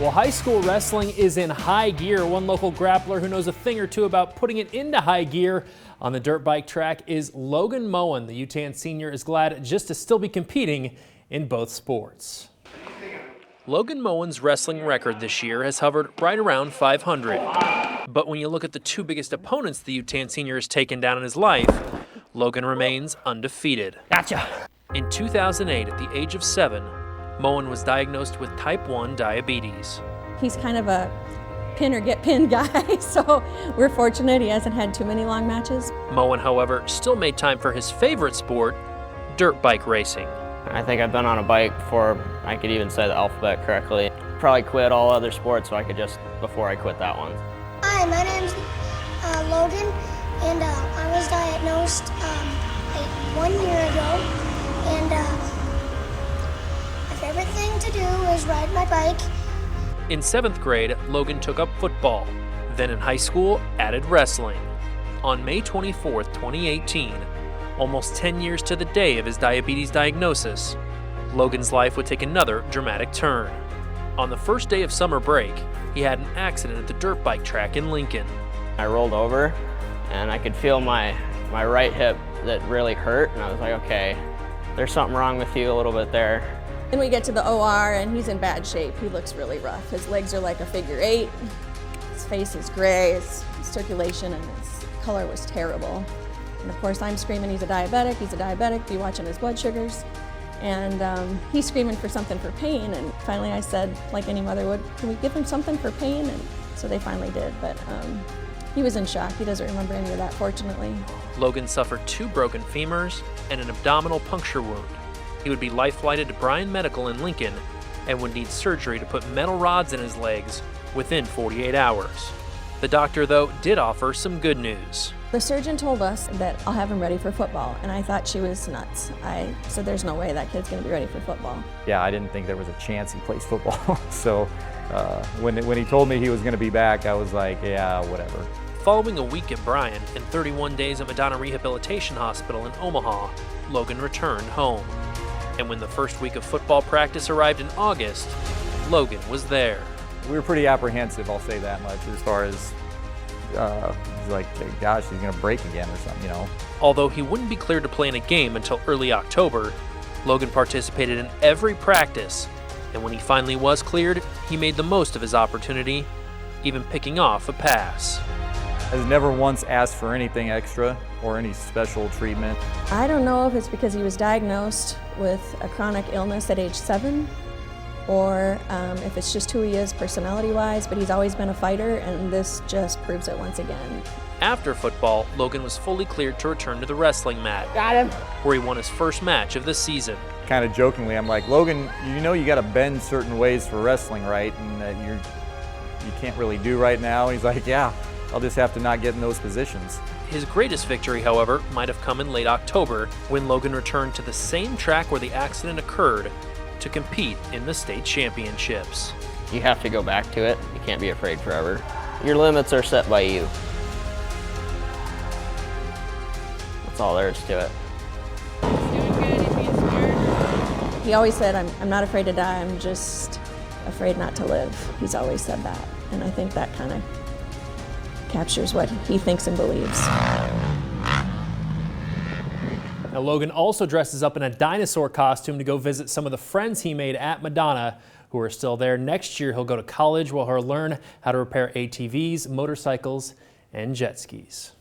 Well, high school wrestling is in high gear. One local grappler who knows a thing or two about putting it into high gear on the dirt bike track is Logan Moan. The Yutan senior is glad just to still be competing in both sports. Logan Moan's wrestling record this year has hovered right around 500. But when you look at the two biggest opponents the Yutan senior has taken down in his life, Logan remains undefeated. Gotcha. In 2008, at the age of 7, Moan was diagnosed with type 1 diabetes. He's kind of a pin or get pinned guy, so we're fortunate he hasn't had too many long matches. Moan, however, still made time for his favorite sport, dirt bike racing. I think I've been on a bike before I could even say the alphabet correctly. Probably quit all other sports so I could before I quit that one. Hi, my name's Logan, and I was diagnosed 1 year ago, and my favorite thing to do is ride my bike. In 7th grade, Logan took up football. Then in high school, added wrestling. On May 24th, 2018, almost 10 years to the day of his diabetes diagnosis, Logan's life would take another dramatic turn. On the first day of summer break, he had an accident at the dirt bike track in Lincoln. I rolled over and I could feel my right hip that really hurt, and I was like, okay, there's something wrong with you a little bit there. And we get to the OR and he's in bad shape. He looks really rough. His legs are like a figure 8. His face is gray. His circulation and his color was terrible. And of course I'm screaming he's a diabetic, be watching his blood sugars. And he's screaming for something for pain, and finally I said, like any mother would, can we give him something for pain? And so they finally did, but he was in shock. He doesn't remember any of that, fortunately. Logan suffered 2 broken femurs and an abdominal puncture wound. He would be life-flighted to Bryan Medical in Lincoln and would need surgery to put metal rods in his legs within 48 hours. The doctor, though, did offer some good news. The surgeon told us that I'll have him ready for football, and I thought she was nuts. I said, there's no way that kid's gonna be ready for football. Yeah, I didn't think there was a chance he plays football. So when he told me he was gonna be back, I was like, yeah, whatever. Following a week at Bryan and 31 days at Madonna Rehabilitation Hospital in Omaha, Logan returned home. And when the first week of football practice arrived in August, Logan was there. We were pretty apprehensive, I'll say that much, as far as like, gosh, he's gonna break again or something, you know. Although he wouldn't be cleared to play in a game until early October, Logan participated in every practice, and when he finally was cleared, he made the most of his opportunity, even picking off a pass. Has never once asked for anything extra or any special treatment. I don't know if it's because he was diagnosed with a chronic illness at age 7, or if it's just who he is personality-wise, but he's always been a fighter, and this just proves it once again. After football, Logan was fully cleared to return to the wrestling mat. Got him. Where he won his first match of the season. Kind of jokingly, I'm like, Logan, you know you gotta bend certain ways for wrestling, right? And that you can't really do right now. And he's like, yeah, I'll just have to not get in those positions. His greatest victory, however, might have come in late October when Logan returned to the same track where the accident occurred to compete in the state championships. You have to go back to it. You can't be afraid forever. Your limits are set by you. That's all there is to it. He always said, I'm not afraid to die, I'm just afraid not to live. He's always said that, and I think that kind of captures what he thinks and believes. Now, Logan also dresses up in a dinosaur costume to go visit some of the friends he made at Madonna who are still there. Next year, he'll go to college where he'll learn how to repair ATVs, motorcycles, and jet skis.